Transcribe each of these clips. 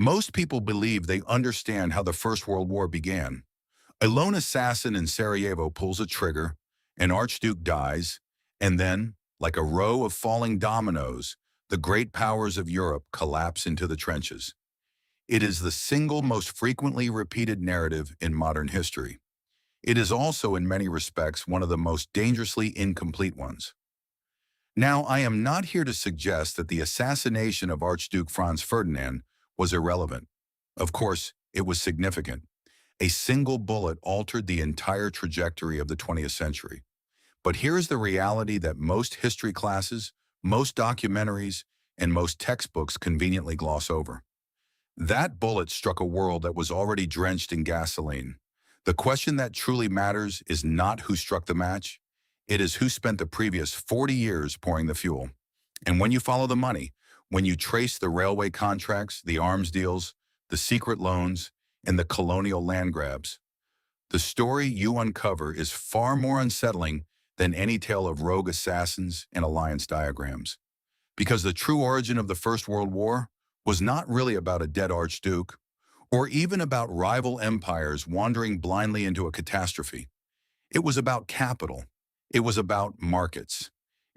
Most people believe they understand how the First World War began. A lone assassin in Sarajevo pulls a trigger, an archduke dies, and then, like a row of falling dominoes, the great powers of Europe collapse into the trenches. It is the single most frequently repeated narrative in modern history. It is also, in many respects, one of the most dangerously incomplete ones. Now, I am not here to suggest that the assassination of Archduke Franz Ferdinand was irrelevant. Of course, it was significant. A single bullet altered the entire trajectory of the 20th century. But here is the reality that most history classes, most documentaries, and most textbooks conveniently gloss over. That bullet struck a world that was already drenched in gasoline. The question that truly matters is not who struck the match, it is who spent the previous 40 years pouring the fuel. And when you follow the money, when you trace the railway contracts, the arms deals, the secret loans, and the colonial land grabs, the story you uncover is far more unsettling than any tale of rogue assassins and alliance diagrams. Because the true origin of the First World War was not really about a dead archduke, or even about rival empires wandering blindly into a catastrophe. It was about capital. It was about markets.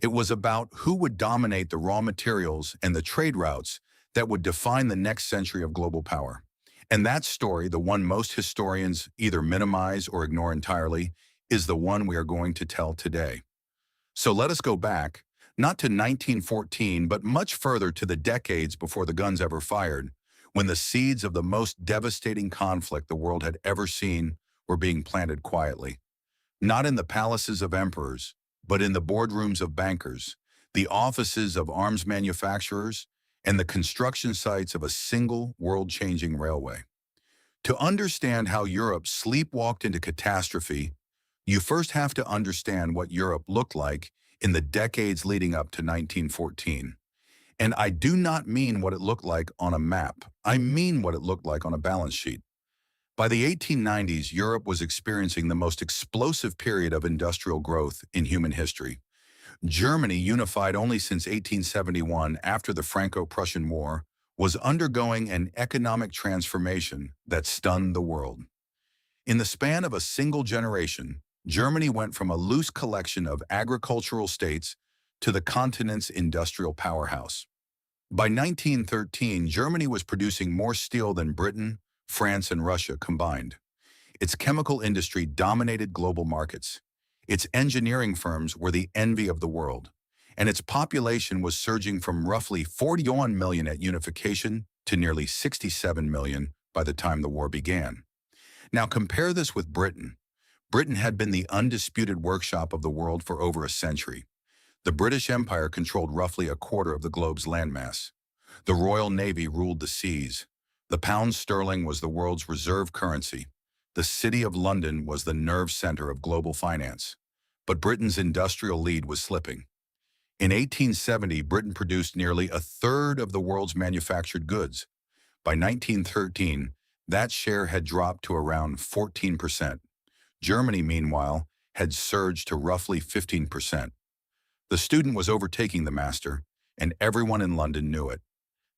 It was about who would dominate the raw materials and the trade routes that would define the next century of global power. And that story, the one most historians either minimize or ignore entirely, is the one we are going to tell today. So let us go back, not to 1914, but much further to the decades before the guns ever fired, when the seeds of the most devastating conflict the world had ever seen were being planted quietly. Not in the palaces of emperors, but in the boardrooms of bankers, the offices of arms manufacturers, and the construction sites of a single world-changing railway. To understand how Europe sleepwalked into catastrophe, you first have to understand what Europe looked like in the decades leading up to 1914. And I do not mean what it looked like on a map. I mean what it looked like on a balance sheet. By the 1890s, Europe was experiencing the most explosive period of industrial growth in human history. Germany, unified only since 1871 after the Franco-Prussian War, was undergoing an economic transformation that stunned the world. In the span of a single generation, Germany went from a loose collection of agricultural states to the continent's industrial powerhouse. By 1913, Germany was producing more steel than Britain, France, and Russia combined. Its chemical industry dominated global markets. Its engineering firms were the envy of the world, and its population was surging from roughly 41 million at unification to nearly 67 million by the time the war began. Now compare this with Britain. Britain had been the undisputed workshop of the world for over a century. The British Empire controlled roughly a quarter of the globe's landmass. The Royal Navy ruled the seas. The pound sterling was the world's reserve currency. The City of London was the nerve center of global finance. But Britain's industrial lead was slipping. In 1870, Britain produced nearly a third of the world's manufactured goods. By 1913, that share had dropped to around 14%. Germany, meanwhile, had surged to roughly 15%. The student was overtaking the master, and everyone in London knew it.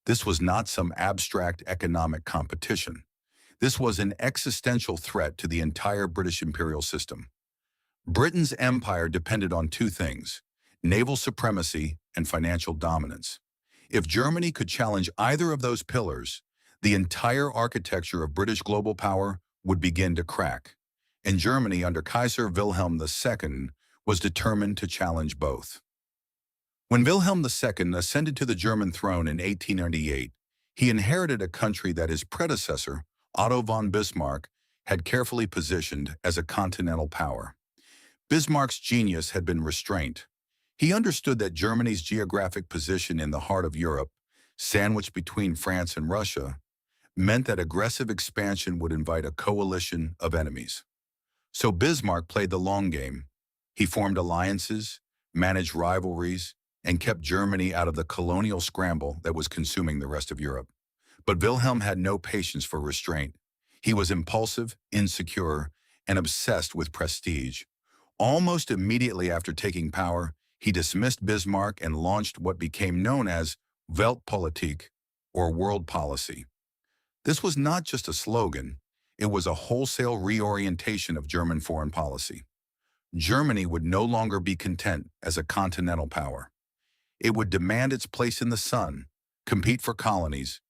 This was not some abstract economic competition. This was an existential threat to the entire British imperial system. Britain's empire depended on two things: naval supremacy and financial dominance. If Germany could challenge either of those pillars, the entire architecture of British global power would begin to crack. And Germany, under Kaiser Wilhelm II, was determined to challenge both. When Wilhelm II ascended to the German throne in 1898, he inherited a country that his predecessor, Otto von Bismarck, had carefully positioned as a continental power. Bismarck's genius had been restraint. He understood that Germany's geographic position in the heart of Europe, sandwiched between France and Russia, meant that aggressive expansion would invite a coalition of enemies. So Bismarck played the long game. He formed alliances, managed rivalries, and kept Germany out of the colonial scramble that was consuming the rest of Europe. But Wilhelm had no patience for restraint. He was impulsive, insecure, and obsessed with prestige. Almost immediately after taking power, he dismissed Bismarck and launched what became known as Weltpolitik, or world policy. This was not just a slogan, it was a wholesale reorientation of German foreign policy. Germany would no longer be content as a continental power. It would demand its place in the sun, compete for colonies,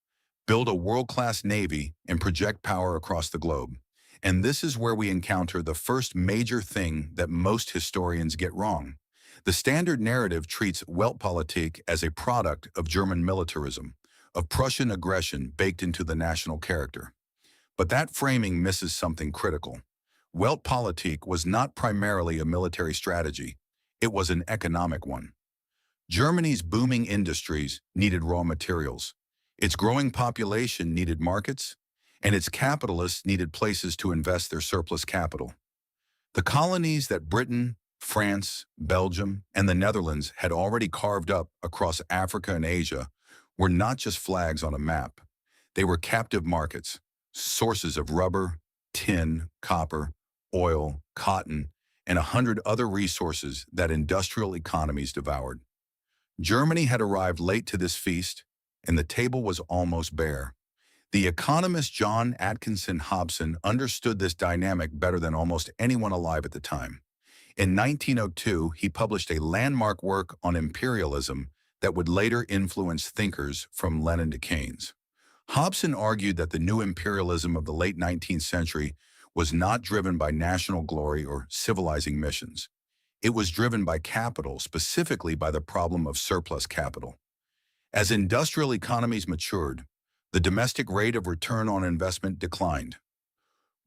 build a world-class navy, and project power across the globe. And this is where we encounter the first major thing that most historians get wrong. The standard narrative treats Weltpolitik as a product of German militarism, of Prussian aggression baked into the national character. But that framing misses something critical. Weltpolitik was not primarily a military strategy. It was an economic one. Germany's booming industries needed raw materials. Its growing population needed markets, and its capitalists needed places to invest their surplus capital. The colonies that Britain, France, Belgium, and the Netherlands had already carved up across Africa and Asia were not just flags on a map. They were captive markets, sources of rubber, tin, copper, oil, cotton, and 100 other resources that industrial economies devoured. Germany had arrived late to this feast, and the table was almost bare. The economist John Atkinson Hobson understood this dynamic better than almost anyone alive at the time. In 1902, he published a landmark work on imperialism that would later influence thinkers from Lenin to Keynes. Hobson argued that the new imperialism of the late 19th century was not driven by national glory or civilizing missions. It was driven by capital, specifically by the problem of surplus capital. As industrial economies matured, the domestic rate of return on investment declined.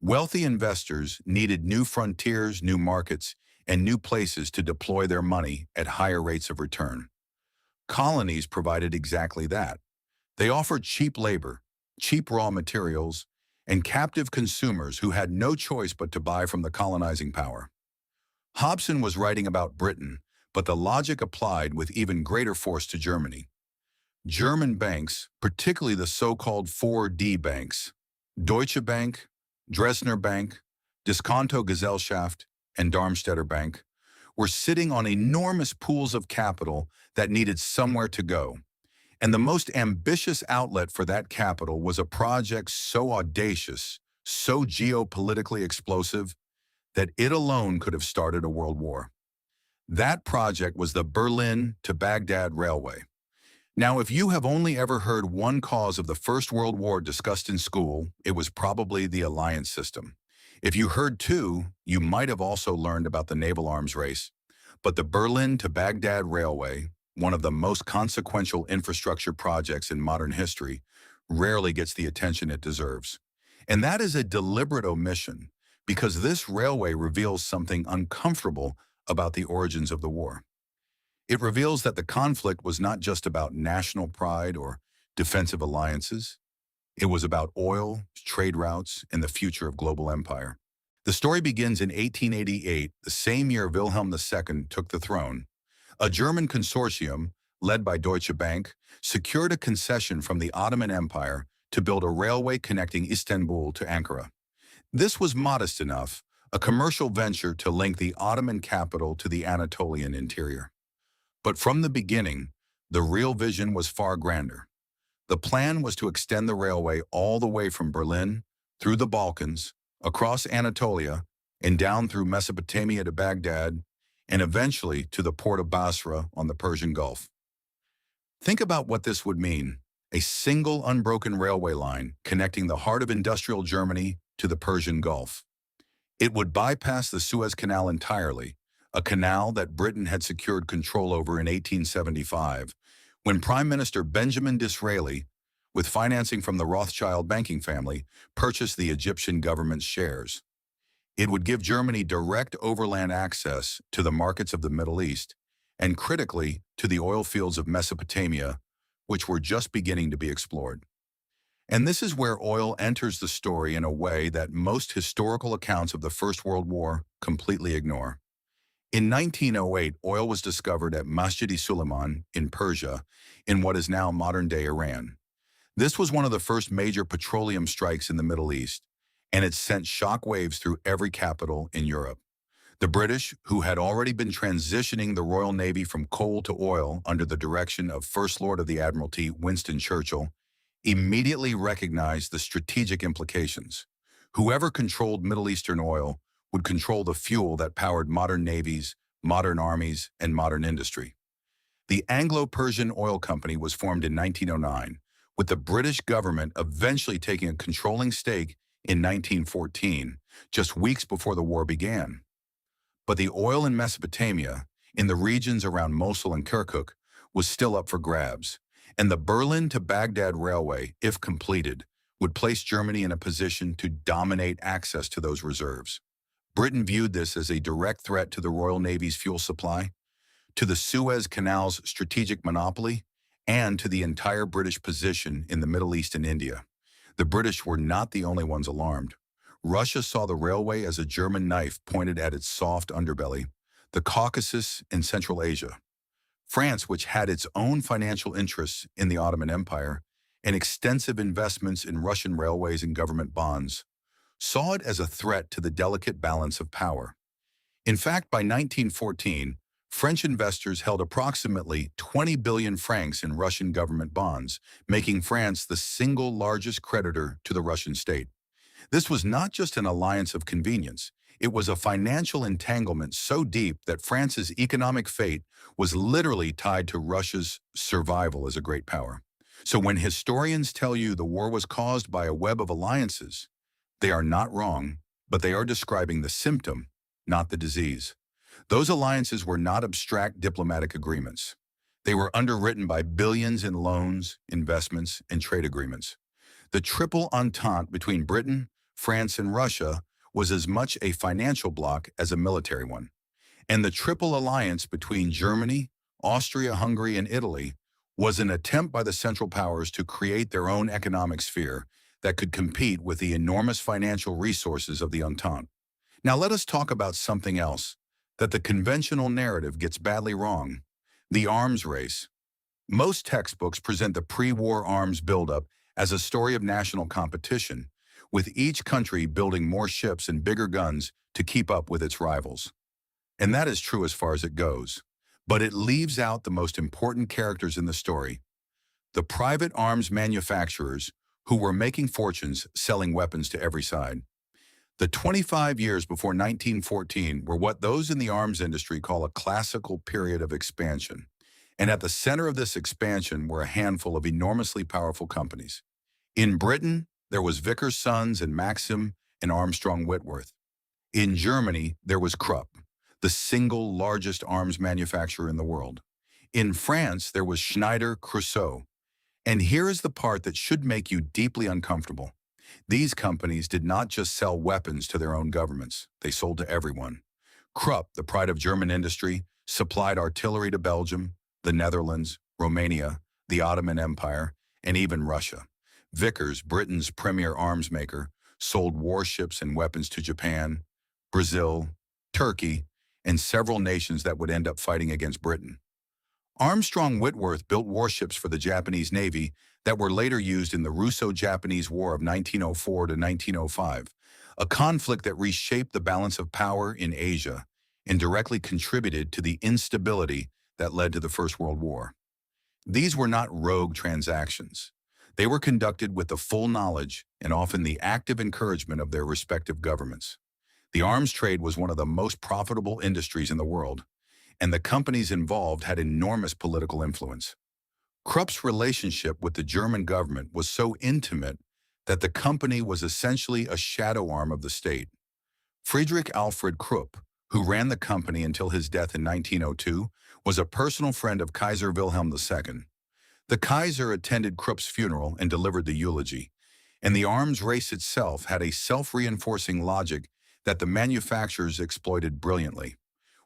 Wealthy investors needed new frontiers, new markets, and new places to deploy their money at higher rates of return. Colonies provided exactly that. They offered cheap labor, cheap raw materials, and captive consumers who had no choice but to buy from the colonizing power. Hobson was writing about Britain, but the logic applied with even greater force to Germany. German banks, particularly the so-called 4D banks, Deutsche Bank, Dresdner Bank, Diskonto Gesellschaft, and Darmstädter Bank, were sitting on enormous pools of capital that needed somewhere to go. And the most ambitious outlet for that capital was a project so audacious, so geopolitically explosive, that it alone could have started a world war. That project was the Berlin to Baghdad Railway. Now, if you have only ever heard one cause of the First World War discussed in school, it was probably the alliance system. If you heard two, you might have also learned about the naval arms race. But the Berlin to Baghdad Railway, one of the most consequential infrastructure projects in modern history, rarely gets the attention it deserves. And that is a deliberate omission, because this railway reveals something uncomfortable about the origins of the war. It reveals that the conflict was not just about national pride or defensive alliances. It was about oil, trade routes, and the future of global empire. The story begins in 1888, the same year Wilhelm II took the throne. A German consortium, led by Deutsche Bank, secured a concession from the Ottoman Empire to build a railway connecting Istanbul to Ankara. This was modest enough, a commercial venture to link the Ottoman capital to the Anatolian interior. But from the beginning, the real vision was far grander. The plan was to extend the railway all the way from Berlin, through the Balkans, across Anatolia, and down through Mesopotamia to Baghdad, and eventually to the port of Basra on the Persian Gulf. Think about what this would mean: a single unbroken railway line connecting the heart of industrial Germany to the Persian Gulf. It would bypass the Suez Canal entirely, a canal that Britain had secured control over in 1875, when Prime Minister Benjamin Disraeli, with financing from the Rothschild banking family, purchased the Egyptian government's shares. It would give Germany direct overland access to the markets of the Middle East, and critically, to the oil fields of Mesopotamia, which were just beginning to be explored. And this is where oil enters the story in a way that most historical accounts of the First World War completely ignore. In 1908, oil was discovered at Masjid-i-Suleiman in Persia, in what is now modern-day Iran. This was one of the first major petroleum strikes in the Middle East, and it sent shockwaves through every capital in Europe. The British, who had already been transitioning the Royal Navy from coal to oil under the direction of First Lord of the Admiralty Winston Churchill, immediately recognized the strategic implications. Whoever controlled Middle Eastern oil would control the fuel that powered modern navies, modern armies, and modern industry. The Anglo-Persian Oil Company was formed in 1909, with the British government eventually taking a controlling stake in 1914, just weeks before the war began. But the oil in Mesopotamia, in the regions around Mosul and Kirkuk, was still up for grabs, and the Berlin to Baghdad Railway, if completed, would place Germany in a position to dominate access to those reserves. Britain viewed this as a direct threat to the Royal Navy's fuel supply, to the Suez Canal's strategic monopoly, and to the entire British position in the Middle East and India. The British were not the only ones alarmed. Russia saw the railway as a German knife pointed at its soft underbelly, the Caucasus and Central Asia. France, which had its own financial interests in the Ottoman Empire and extensive investments in Russian railways and government bonds, saw it as a threat to the delicate balance of power. In fact, by 1914, French investors held approximately 20 billion francs in Russian government bonds, making France the single largest creditor to the Russian state. This was not just an alliance of convenience. It was a financial entanglement so deep that France's economic fate was literally tied to Russia's survival as a great power. So when historians tell you the war was caused by a web of alliances, they are not wrong, but they are describing the symptom, not the disease. Those alliances were not abstract diplomatic agreements. They were underwritten by billions in loans, investments, and trade agreements. The Triple Entente between Britain, France, and Russia was as much a financial bloc as a military one. And the Triple Alliance between Germany, Austria, Hungary, and Italy was an attempt by the Central Powers to create their own economic sphere that could compete with the enormous financial resources of the Entente. Now let us talk about something else that the conventional narrative gets badly wrong: the arms race. Most textbooks present the pre-war arms buildup as a story of national competition, with each country building more ships and bigger guns to keep up with its rivals. And that is true as far as it goes. But it leaves out the most important characters in the story: the private arms manufacturers who were making fortunes selling weapons to every side. The 25 years before 1914 were what those in the arms industry call a classical period of expansion. And at the center of this expansion were a handful of enormously powerful companies. In Britain, there was Vickers Sons and Maxim and Armstrong Whitworth. In Germany, there was Krupp, the single largest arms manufacturer in the world. In France, there was Schneider Creusot. And here is the part that should make you deeply uncomfortable. These companies did not just sell weapons to their own governments, they sold to everyone. Krupp, the pride of German industry, supplied artillery to Belgium, the Netherlands, Romania, the Ottoman Empire, and even Russia. Vickers, Britain's premier arms maker, sold warships and weapons to Japan, Brazil, Turkey, and several nations that would end up fighting against Britain. Armstrong Whitworth built warships for the Japanese Navy that were later used in the Russo-Japanese War of 1904 to 1905, a conflict that reshaped the balance of power in Asia and directly contributed to the instability that led to the First World War. These were not rogue transactions. They were conducted with the full knowledge and often the active encouragement of their respective governments. The arms trade was one of the most profitable industries in the world, and the companies involved had enormous political influence. Krupp's relationship with the German government was so intimate that the company was essentially a shadow arm of the state. Friedrich Alfred Krupp, who ran the company until his death in 1902, was a personal friend of Kaiser Wilhelm II. The Kaiser attended Krupp's funeral and delivered the eulogy, and the arms race itself had a self-reinforcing logic that the manufacturers exploited brilliantly.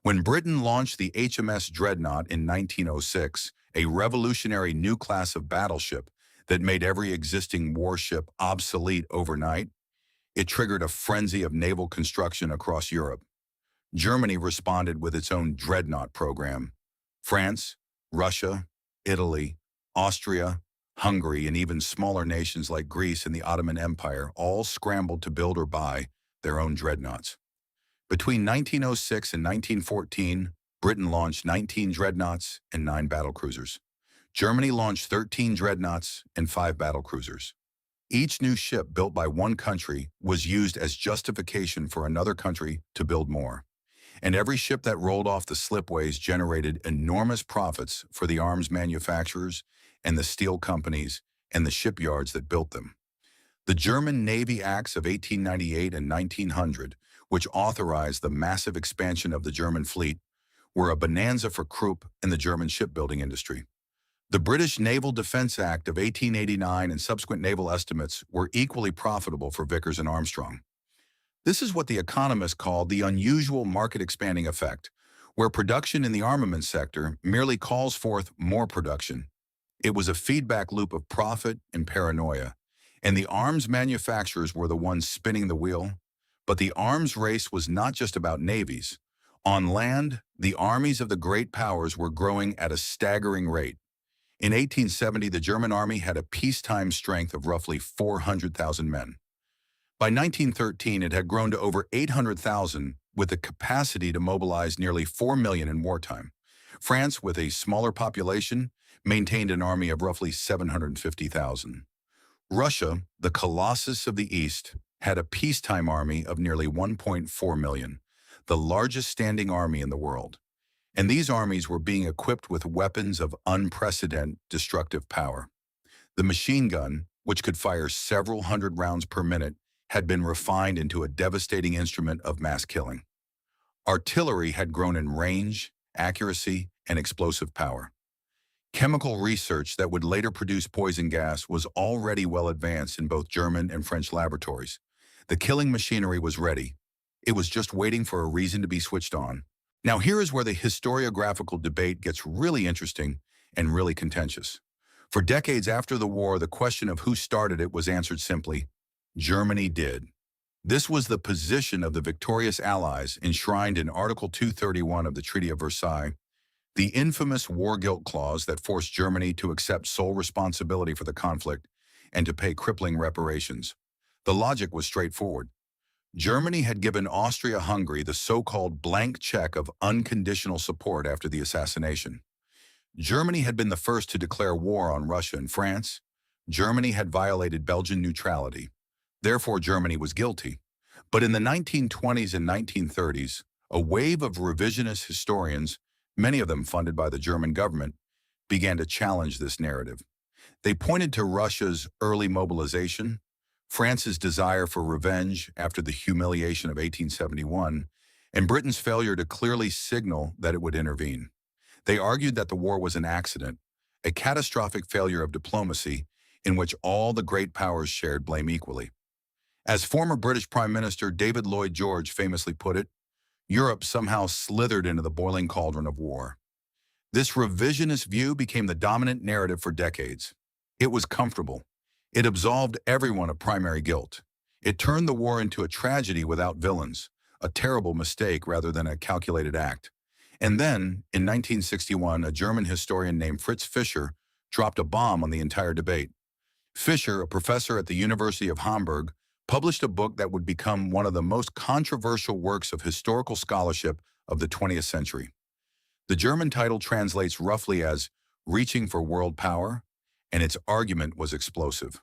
When Britain launched the HMS Dreadnought in 1906, a revolutionary new class of battleship that made every existing warship obsolete overnight, it triggered a frenzy of naval construction across Europe. Germany responded with its own Dreadnought program. France, Russia, Italy, Austria, Hungary, and even smaller nations like Greece and the Ottoman Empire all scrambled to build or buy their own dreadnoughts. Between 1906 and 1914, Britain launched 19 dreadnoughts and 9 battlecruisers. Germany launched 13 dreadnoughts and 5 battlecruisers. Each new ship built by one country was used as justification for another country to build more. And every ship that rolled off the slipways generated enormous profits for the arms manufacturers and the steel companies and the shipyards that built them. The German Navy Acts of 1898 and 1900, which authorized the massive expansion of the German fleet, were a bonanza for Krupp and the German shipbuilding industry. The British Naval Defence Act of 1889 and subsequent naval estimates were equally profitable for Vickers and Armstrong. This is what the economists called the unusual market-expanding effect, where production in the armament sector merely calls forth more production. It was a feedback loop of profit and paranoia, and the arms manufacturers were the ones spinning the wheel. But the arms race was not just about navies. On land, the armies of the great powers were growing at a staggering rate. In 1870, the German army had a peacetime strength of roughly 400,000 men. By 1913, it had grown to over 800,000, with the capacity to mobilize nearly 4 million in wartime. France, with a smaller population, maintained an army of roughly 750,000. Russia, the colossus of the East, had a peacetime army of nearly 1.4 million, the largest standing army in the world. And these armies were being equipped with weapons of unprecedented destructive power. The machine gun, which could fire several hundred rounds per minute, had been refined into a devastating instrument of mass killing. Artillery had grown in range, accuracy, and explosive power. Chemical research that would later produce poison gas was already well advanced in both German and French laboratories. The killing machinery was ready. It was just waiting for a reason to be switched on. Now here is where the historiographical debate gets really interesting and really contentious. For decades after the war, the question of who started it was answered simply: Germany did. This was the position of the victorious Allies enshrined in Article 231 of the Treaty of Versailles, the infamous war guilt clause that forced Germany to accept sole responsibility for the conflict and to pay crippling reparations. The logic was straightforward. Germany had given Austria-Hungary the so-called blank check of unconditional support after the assassination. Germany had been the first to declare war on Russia and France. Germany had violated Belgian neutrality. Therefore, Germany was guilty. But in the 1920s and 1930s, a wave of revisionist historians, many of them funded by the German government, began to challenge this narrative. They pointed to Russia's early mobilization, France's desire for revenge after the humiliation of 1871, and Britain's failure to clearly signal that it would intervene. They argued that the war was an accident, a catastrophic failure of diplomacy in which all the great powers shared blame equally. As former British Prime Minister David Lloyd George famously put it, Europe somehow slithered into the boiling cauldron of war. This revisionist view became the dominant narrative for decades. It was comfortable. It absolved everyone of primary guilt. It turned the war into a tragedy without villains, a terrible mistake rather than a calculated act. And then, in 1961, a German historian named Fritz Fischer dropped a bomb on the entire debate. Fischer, a professor at the University of Hamburg, published a book that would become one of the most controversial works of historical scholarship of the 20th century. The German title translates roughly as Reaching for World Power, and its argument was explosive.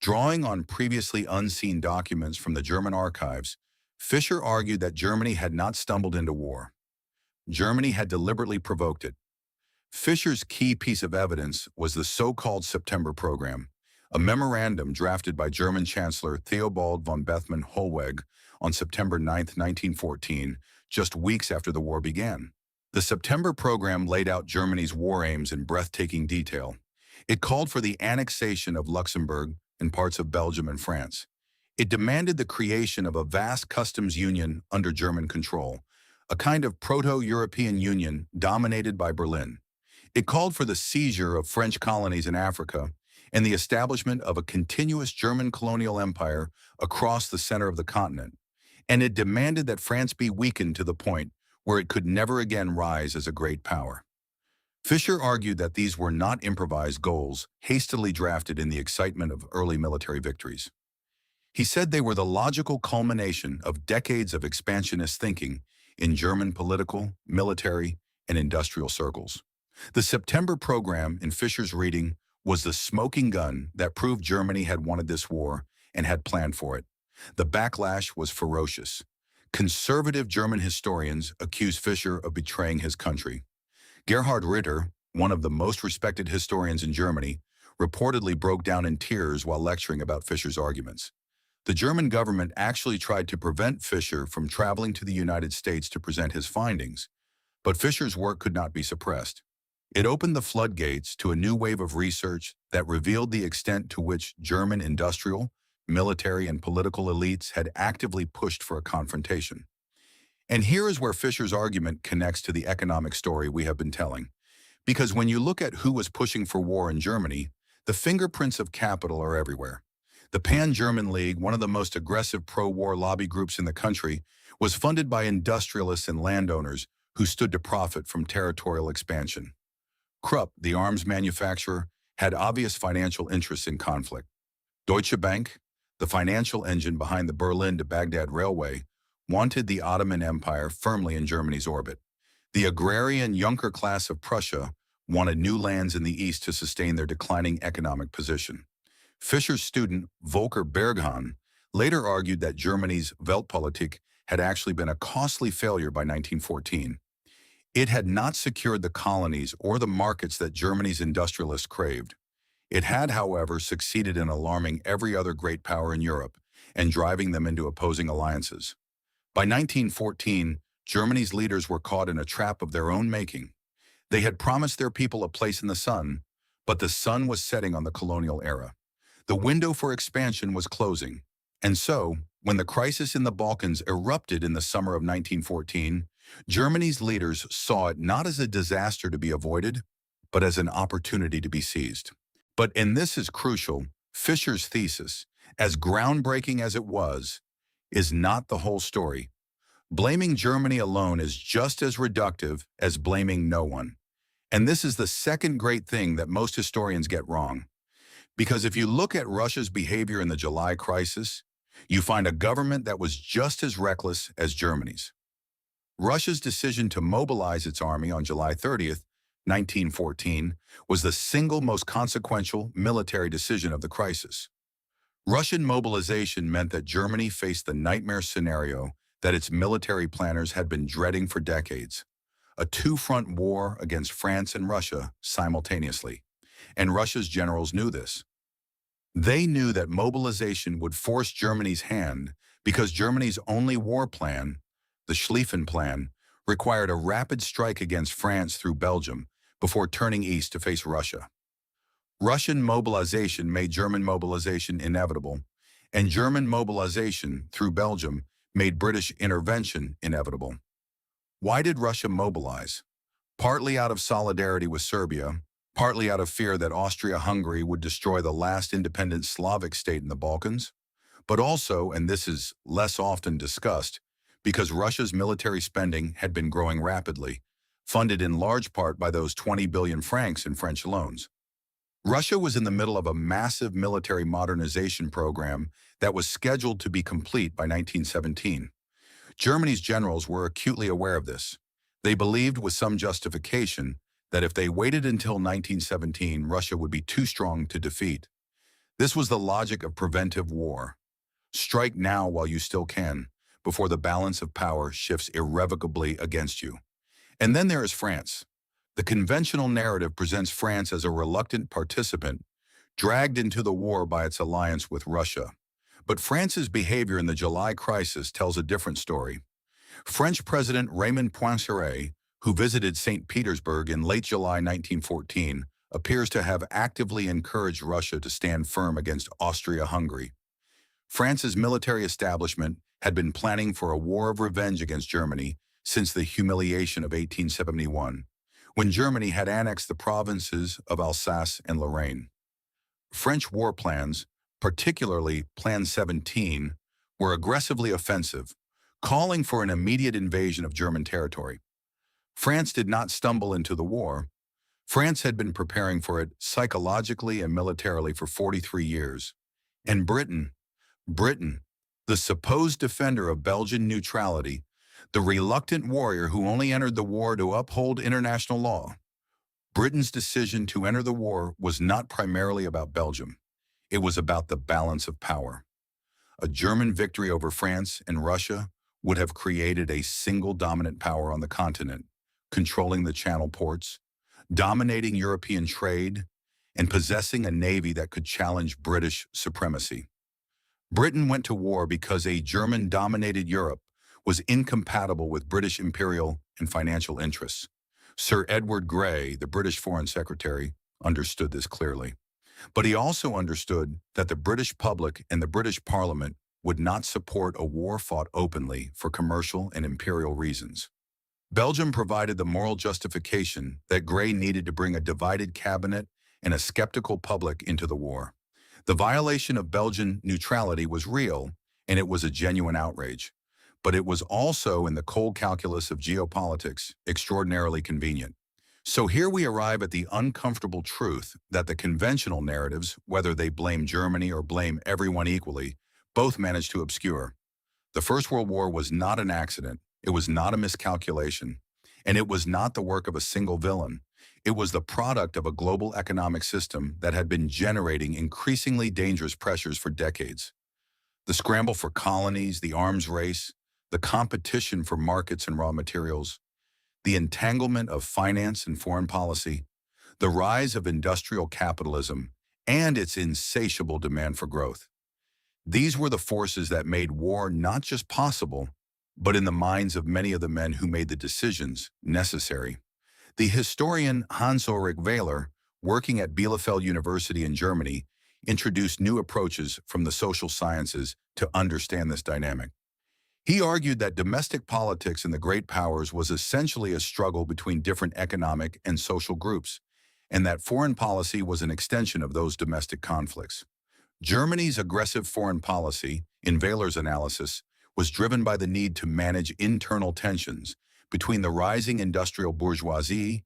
Drawing on previously unseen documents from the German archives, Fischer argued that Germany had not stumbled into war. Germany had deliberately provoked it. Fischer's key piece of evidence was the so-called September Program, a memorandum drafted by German Chancellor Theobald von Bethmann-Hollweg on September 9, 1914, just weeks after the war began. The September Program laid out Germany's war aims in breathtaking detail. It called for the annexation of Luxembourg and parts of Belgium and France. It demanded the creation of a vast customs union under German control, a kind of proto-European union dominated by Berlin. It called for the seizure of French colonies in Africa and the establishment of a continuous German colonial empire across the center of the continent. And it demanded that France be weakened to the point where it could never again rise as a great power. Fischer argued that these were not improvised goals, hastily drafted in the excitement of early military victories. He said they were the logical culmination of decades of expansionist thinking in German political, military, and industrial circles. The September program in Fisher's reading was the smoking gun that proved Germany had wanted this war and had planned for it. The backlash was ferocious. Conservative German historians accused Fisher of betraying his country. Gerhard Ritter, one of the most respected historians in Germany, reportedly broke down in tears while lecturing about Fisher's arguments. The German government actually tried to prevent Fisher from traveling to the United States to present his findings, but Fisher's work could not be suppressed. It opened the floodgates to a new wave of research that revealed the extent to which German industrial, military, and political elites had actively pushed for a confrontation. And here is where Fisher's argument connects to the economic story we have been telling. Because when you look at who was pushing for war in Germany, the fingerprints of capital are everywhere. The Pan-German League, one of the most aggressive pro-war lobby groups in the country, was funded by industrialists and landowners who stood to profit from territorial expansion. Krupp, the arms manufacturer, had obvious financial interests in conflict. Deutsche Bank, the financial engine behind the Berlin to Baghdad Railway, wanted the Ottoman Empire firmly in Germany's orbit. The agrarian Junker class of Prussia wanted new lands in the east to sustain their declining economic position. Fischer's student, Volker Berghahn, later argued that Germany's Weltpolitik had actually been a costly failure by 1914. It had not secured the colonies or the markets that Germany's industrialists craved. It had, however, succeeded in alarming every other great power in Europe and driving them into opposing alliances. By 1914, Germany's leaders were caught in a trap of their own making. They had promised their people a place in the sun, but the sun was setting on the colonial era. The window for expansion was closing. And so, when the crisis in the Balkans erupted in the summer of 1914, Germany's leaders saw it not as a disaster to be avoided, but as an opportunity to be seized. But, and this is crucial, Fisher's thesis, as groundbreaking as it was, is not the whole story. Blaming Germany alone is just as reductive as blaming no one. And this is the second great thing that most historians get wrong. Because if you look at Russia's behavior in the July crisis, you find a government that was just as reckless as Germany's. Russia's decision to mobilize its army on July 30th, 1914, was the single most consequential military decision of the crisis. Russian mobilization meant that Germany faced the nightmare scenario that its military planners had been dreading for decades: a two-front war against France and Russia simultaneously. And Russia's generals knew this. They knew that mobilization would force Germany's hand because Germany's only war plan, the Schlieffen Plan, required a rapid strike against France through Belgium before turning east to face Russia. Russian mobilization made German mobilization inevitable, and German mobilization through Belgium made British intervention inevitable. Why did Russia mobilize? Partly out of solidarity with Serbia, partly out of fear that Austria-Hungary would destroy the last independent Slavic state in the Balkans, but also, and this is less often discussed, because Russia's military spending had been growing rapidly, funded in large part by those 20 billion francs in French loans. Russia was in the middle of a massive military modernization program that was scheduled to be complete by 1917. Germany's generals were acutely aware of this. They believed with some justification that if they waited until 1917, Russia would be too strong to defeat. This was the logic of preventive war. Strike now while you still can, before the balance of power shifts irrevocably against you. And then there is France. The conventional narrative presents France as a reluctant participant, dragged into the war by its alliance with Russia. But France's behavior in the July crisis tells a different story. French President Raymond Poincaré, who visited St. Petersburg in late July 1914, appears to have actively encouraged Russia to stand firm against Austria-Hungary. France's military establishment had been planning for a war of revenge against Germany since the humiliation of 1871, when Germany had annexed the provinces of Alsace and Lorraine. French war plans, particularly Plan 17, were aggressively offensive, calling for an immediate invasion of German territory. France did not stumble into the war. France had been preparing for it psychologically and militarily for 43 years. And Britain, the supposed defender of Belgian neutrality, the reluctant warrior who only entered the war to uphold international law, Britain's decision to enter the war was not primarily about Belgium. It was about the balance of power. A German victory over France and Russia would have created a single dominant power on the continent, controlling the Channel ports, dominating European trade, and possessing a navy that could challenge British supremacy. Britain went to war because a German-dominated Europe was incompatible with British imperial and financial interests. Sir Edward Grey, the British Foreign Secretary, understood this clearly. But he also understood that the British public and the British Parliament would not support a war fought openly for commercial and imperial reasons. Belgium provided the moral justification that Grey needed to bring a divided cabinet and a skeptical public into the war. The violation of Belgian neutrality was real, and it was a genuine outrage. But it was also, in the cold calculus of geopolitics, extraordinarily convenient. So here we arrive at the uncomfortable truth that the conventional narratives, whether they blame Germany or blame everyone equally, both managed to obscure. The First World War was not an accident, it was not a miscalculation, and it was not the work of a single villain. It was the product of a global economic system that had been generating increasingly dangerous pressures for decades. The scramble for colonies, the arms race, the competition for markets and raw materials, the entanglement of finance and foreign policy, the rise of industrial capitalism, and its insatiable demand for growth. These were the forces that made war not just possible, but in the minds of many of the men who made the decisions necessary. The historian Hans-Ulrich Wehler, working at Bielefeld University in Germany, introduced new approaches from the social sciences to understand this dynamic. He argued that domestic politics in the great powers was essentially a struggle between different economic and social groups, and that foreign policy was an extension of those domestic conflicts. Germany's aggressive foreign policy, in Wehler's analysis, was driven by the need to manage internal tensions between the rising industrial bourgeoisie,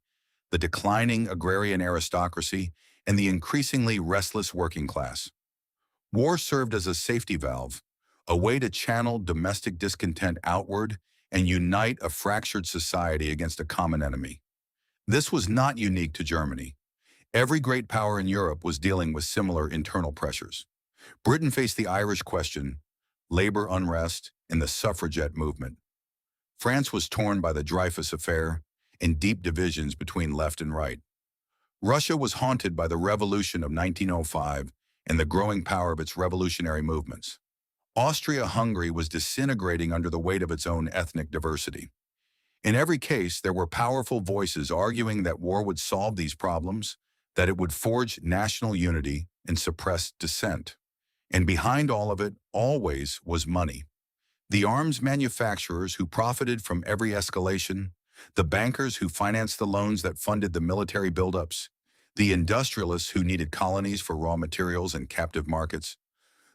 the declining agrarian aristocracy, and the increasingly restless working class. War served as a safety valve, a way to channel domestic discontent outward and unite a fractured society against a common enemy. This was not unique to Germany. Every great power in Europe was dealing with similar internal pressures. Britain faced the Irish question, labor unrest, and the suffragette movement. France was torn by the Dreyfus Affair and deep divisions between left and right. Russia was haunted by the revolution of 1905 and the growing power of its revolutionary movements. Austria-Hungary was disintegrating under the weight of its own ethnic diversity. In every case, there were powerful voices arguing that war would solve these problems, that it would forge national unity and suppress dissent. And behind all of it, always, was money. The arms manufacturers who profited from every escalation, the bankers who financed the loans that funded the military buildups, the industrialists who needed colonies for raw materials and captive markets,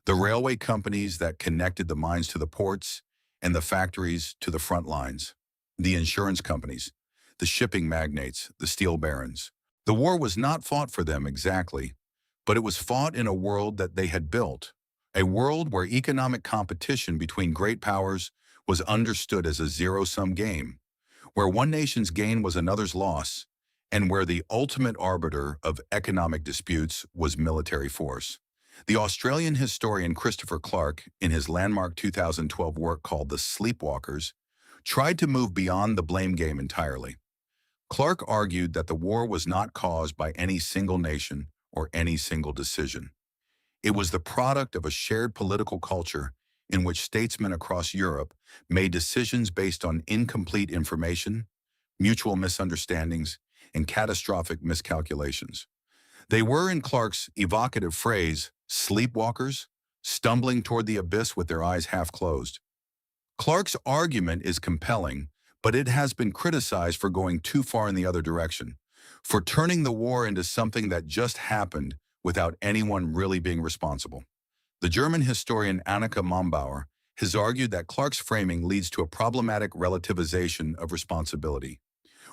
the railway companies that connected the mines to the ports and the factories to the front lines, the insurance companies, the shipping magnates, the steel barons. The war was not fought for them exactly, but it was fought in a world that they had built, a world where economic competition between great powers was understood as a zero-sum game, where one nation's gain was another's loss, and where the ultimate arbiter of economic disputes was military force. The Australian historian Christopher Clark, in his landmark 2012 work called The Sleepwalkers, tried to move beyond the blame game entirely. Clark argued that the war was not caused by any single nation or any single decision. It was the product of a shared political culture in which statesmen across Europe made decisions based on incomplete information, mutual misunderstandings, and catastrophic miscalculations. They were, in Clark's evocative phrase, sleepwalkers, stumbling toward the abyss with their eyes half closed. Clark's argument is compelling, but it has been criticized for going too far in the other direction, for turning the war into something that just happened without anyone really being responsible. The German historian Annika Mombauer has argued that Clark's framing leads to a problematic relativization of responsibility,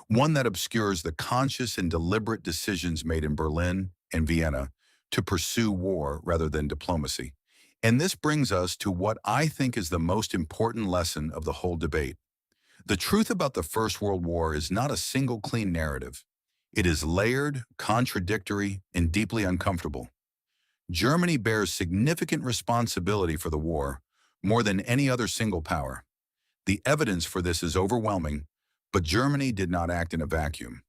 one that obscures the conscious and deliberate decisions made in Berlin and Vienna to pursue war rather than diplomacy. And this brings us to what I think is the most important lesson of the whole debate. The truth about the First World War is not a single clean narrative. It is layered, contradictory, and deeply uncomfortable. Germany bears significant responsibility for the war, more than any other single power. The evidence for this is overwhelming, but Germany did not act in a vacuum.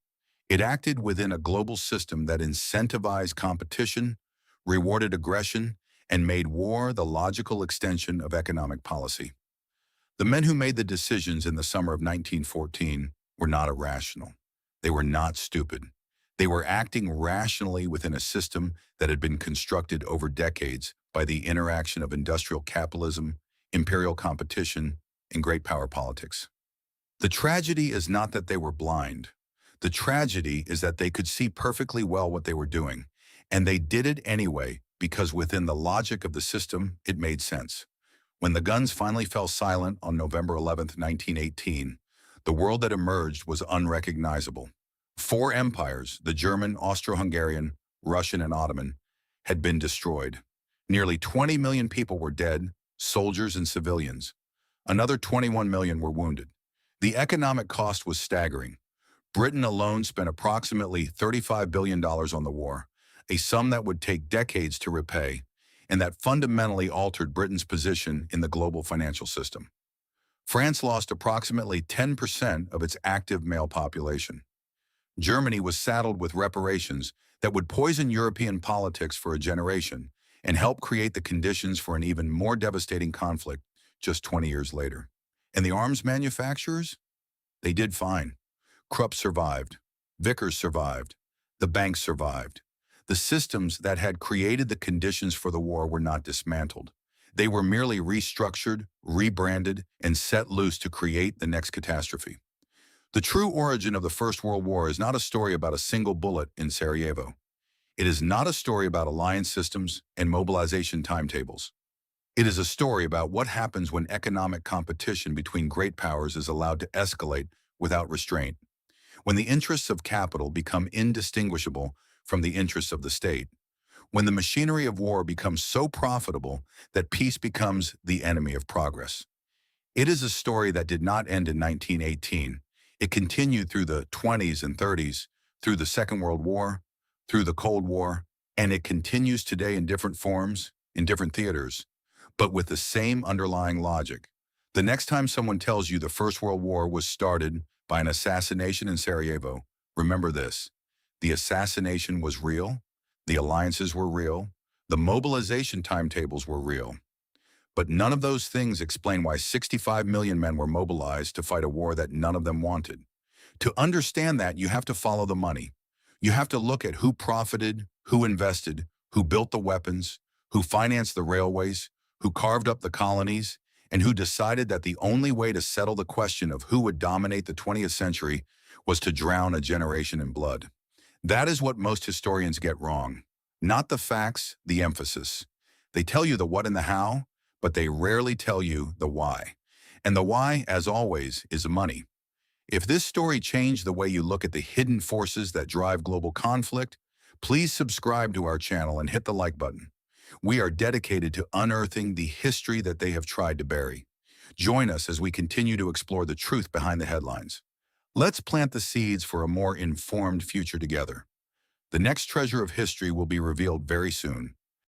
It acted within a global system that incentivized competition, rewarded aggression, and made war the logical extension of economic policy. The men who made the decisions in the summer of 1914 were not irrational. They were not stupid. They were acting rationally within a system that had been constructed over decades by the interaction of industrial capitalism, imperial competition, and great power politics. The tragedy is not that they were blind. The tragedy is that they could see perfectly well what they were doing, and they did it anyway because within the logic of the system, it made sense. When the guns finally fell silent on November 11, 1918, the world that emerged was unrecognizable. Four empires, the German, Austro-Hungarian, Russian, and Ottoman, had been destroyed. Nearly 20 million people were dead, soldiers and civilians. Another 21 million were wounded. The economic cost was staggering. Britain alone spent approximately $35 billion on the war, a sum that would take decades to repay, and that fundamentally altered Britain's position in the global financial system. France lost approximately 10% of its active male population. Germany was saddled with reparations that would poison European politics for a generation and help create the conditions for an even more devastating conflict just 20 years later. And the arms manufacturers? They did fine. Krupp survived. Vickers survived. The banks survived. The systems that had created the conditions for the war were not dismantled. They were merely restructured, rebranded, and set loose to create the next catastrophe. The true origin of the First World War is not a story about a single bullet in Sarajevo. It is not a story about alliance systems and mobilization timetables. It is a story about what happens when economic competition between great powers is allowed to escalate without restraint, when the interests of capital become indistinguishable from the interests of the state, when the machinery of war becomes so profitable that peace becomes the enemy of progress. It is a story that did not end in 1918. It continued through the 20s and 30s, through the Second World War, through the Cold War, and it continues today in different forms, in different theaters, but with the same underlying logic. The next time someone tells you the First World War was started by an assassination in Sarajevo, remember this: the assassination was real, the alliances were real, the mobilization timetables were real. But none of those things explain why 65 million men were mobilized to fight a war that none of them wanted. To understand that, you have to follow the money. You have to look at who profited, who invested, who built the weapons, who financed the railways, who carved up the colonies, and who decided that the only way to settle the question of who would dominate the 20th century was to drown a generation in blood. That is what most historians get wrong. Not the facts, the emphasis. They tell you the what and the how, but they rarely tell you the why. And the why, as always, is money. If this story changed the way you look at the hidden forces that drive global conflict, please subscribe to our channel and hit the like button. We are dedicated to unearthing the history that they have tried to bury. Join us as we continue to explore the truth behind the headlines. Let's plant the seeds for a more informed future together. The next treasure of history will be revealed very soon.